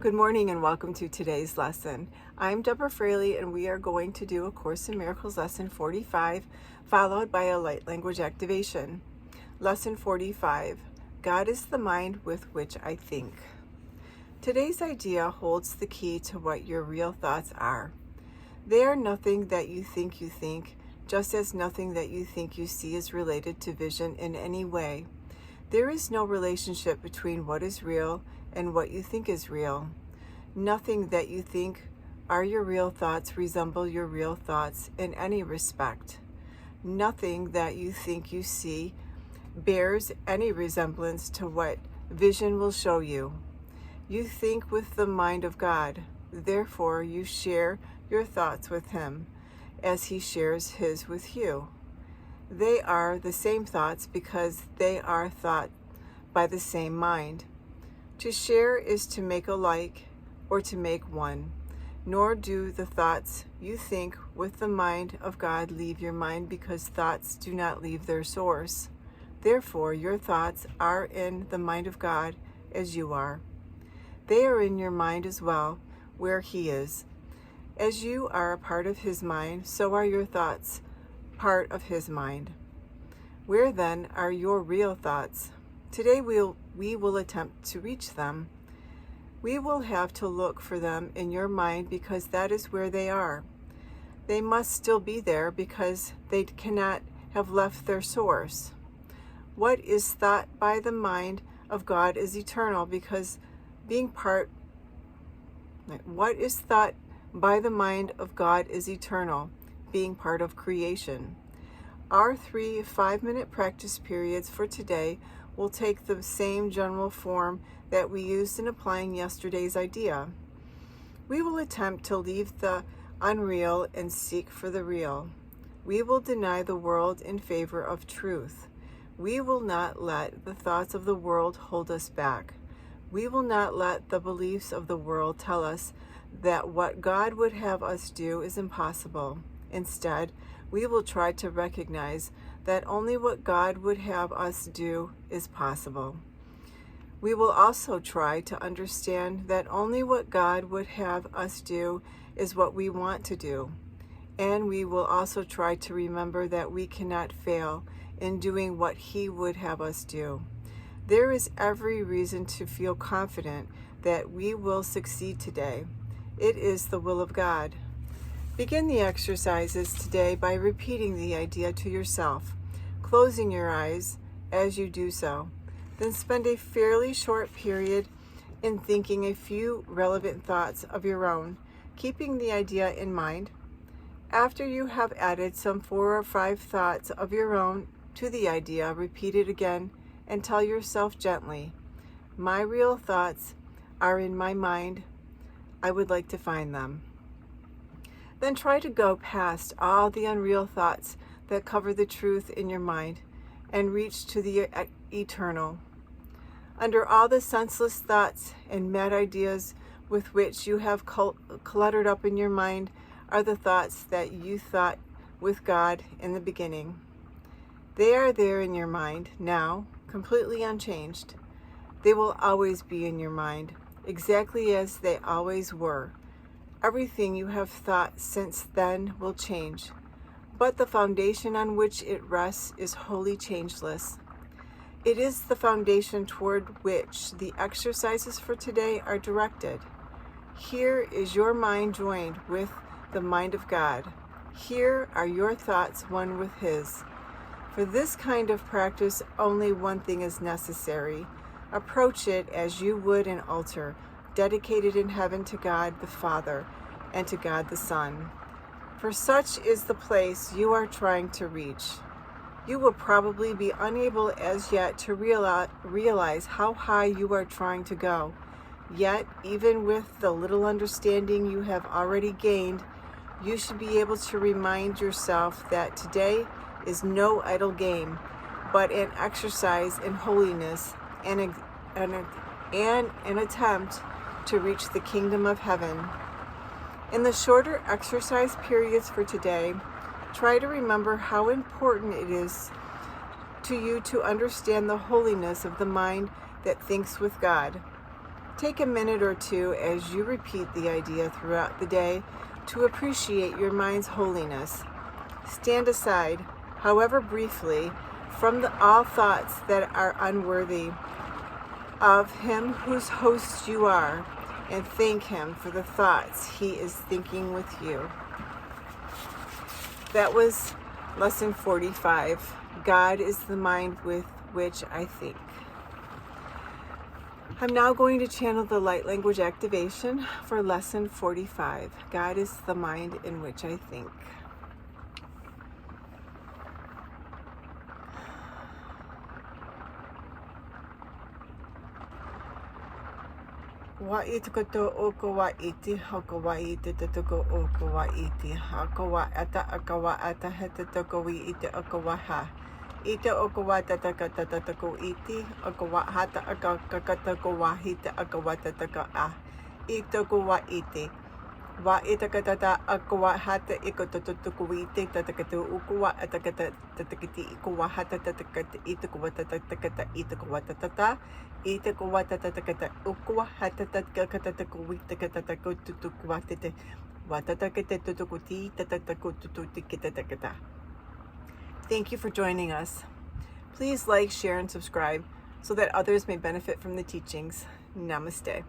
Good morning and welcome to today's lesson. I'm Deborah Fraley and we are going to do A Course in Miracles Lesson 45, followed by a light language activation. Lesson 45, God is the mind with which I think. Today's idea holds the key to what your real thoughts are. They are nothing that you think, just as nothing that you think you see is related to vision in any way. There is no relationship between what is real and what you think is real. Nothing that you think are your real thoughts resemble your real thoughts in any respect. Nothing that you think you see bears any resemblance to what vision will show you. You think with the mind of God, therefore you share your thoughts with Him as He shares His with you. They are the same thoughts because they are thought by the same mind. To share is to make alike or to make one, nor do the thoughts you think with the mind of God leave your mind, because thoughts do not leave their source. Therefore, your thoughts are in the mind of God as you are. They are in your mind as well, where He is. As you are a part of His mind, so are your thoughts part of His mind. Where then are your real thoughts? Today we will attempt to reach them. We will have to look for them in your mind because that is where they are. They must still be there because they cannot have left their source. What is thought by the mind of God is eternal, because what is thought by the mind of God is eternal, being part of creation. Our 3 5-minute practice periods for today will take the same general form that we used in applying yesterday's idea. We will attempt to leave the unreal and seek for the real. We will deny the world in favor of truth. We will not let the thoughts of the world hold us back. We will not let the beliefs of the world tell us that what God would have us do is impossible. Instead, we will try to recognize that only what God would have us do is possible. We will also try to understand that only what God would have us do is what we want to do. And we will also try to remember that we cannot fail in doing what He would have us do. There is every reason to feel confident that we will succeed today. It is the will of God. Begin the exercises today by repeating the idea to yourself, closing your eyes as you do so. Then spend a fairly short period in thinking a few relevant thoughts of your own, keeping the idea in mind. After you have added some 4 or 5 thoughts of your own to the idea, repeat it again and tell yourself gently, "My real thoughts are in my mind. I would like to find them." Then try to go past all the unreal thoughts that cover the truth in your mind and reach to the eternal. Under all the senseless thoughts and mad ideas with which you have cluttered up in your mind are the thoughts that you thought with God in the beginning. They are there in your mind now, completely unchanged. They will always be in your mind, exactly as they always were. Everything you have thought since then will change, but the foundation on which it rests is wholly changeless. It is the foundation toward which the exercises for today are directed. Here is your mind joined with the mind of God. Here are your thoughts one with His. For this kind of practice, only one thing is necessary. Approach it as you would an altar dedicated in heaven to God the Father and to God the Son. For such is the place you are trying to reach. You will probably be unable as yet to realize how high you are trying to go. Yet, even with the little understanding you have already gained, you should be able to remind yourself that today is no idle game, but an exercise in holiness and an attempt to reach the kingdom of heaven. In the shorter exercise periods for today, try to remember how important it is to you to understand the holiness of the mind that thinks with God. Take a minute or two as you repeat the idea throughout the day to appreciate your mind's holiness. Stand aside, however briefly, from all thoughts that are unworthy of Him whose host you are, and thank Him for the thoughts He is thinking with you. That was lesson 45. God is the mind with which I think. I'm now going to channel the light language activation for lesson 45. God is the mind in which I think. Wa iti koto oko wa iti hoko wa iti toko oko wa iti hoko wa ata akawa ata heta toko wi iti oko wa ha iti oko wa tata kata toko iti oko wa hata akaka toko wa hita akawa tata a iti oko wa iti wa ita kata akawa hata iko toko wi iti tata kata uko wa ata kata tata kiti iko wa hata tata kata iti ko wa tata kata iti ko wa tata ita ko wata tatakata ukwa hatatat katataku witakatataku tutukwatete watatakate tutukuti tatataku tututikitatakata. Thank you for joining us. Please like, share, and subscribe so that others may benefit from the teachings. Namaste.